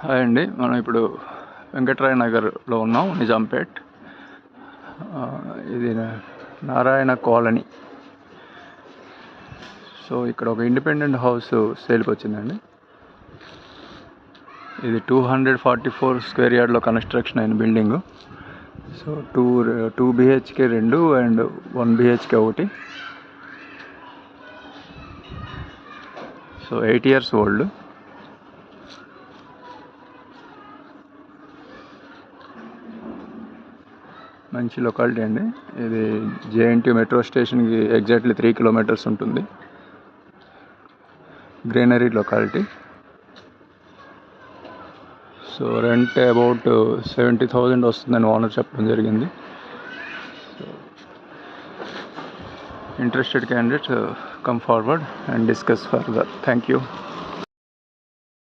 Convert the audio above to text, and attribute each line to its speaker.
Speaker 1: Hi అండి, మనం ఇప్పుడు వెంకటరాయ నగర్లో ఉన్నాం, నిజాంపేట్. ఇది నారాయణ కాలనీ. సో ఇక్కడ ఒక ఇండిపెండెంట్ హౌస్ సేల్కి వచ్చిందండి. ఇది 244 స్క్వేర్ యార్డ్లో కన్స్ట్రక్షన్ అయిన building. So two BHK 2 and 1 BHK 1. So 8 years old. మంచి లొకాలిటీ అండి. ఇది జేఎన్టీ మెట్రో స్టేషన్కి ఎగ్జాక్ట్లీ 3 kilometers ఉంటుంది. Greenery locality. So rent about 70,000 వస్తుందని ఓనర్ చెప్పడం జరిగింది. Interested candidates come forward and discuss further. Thank you.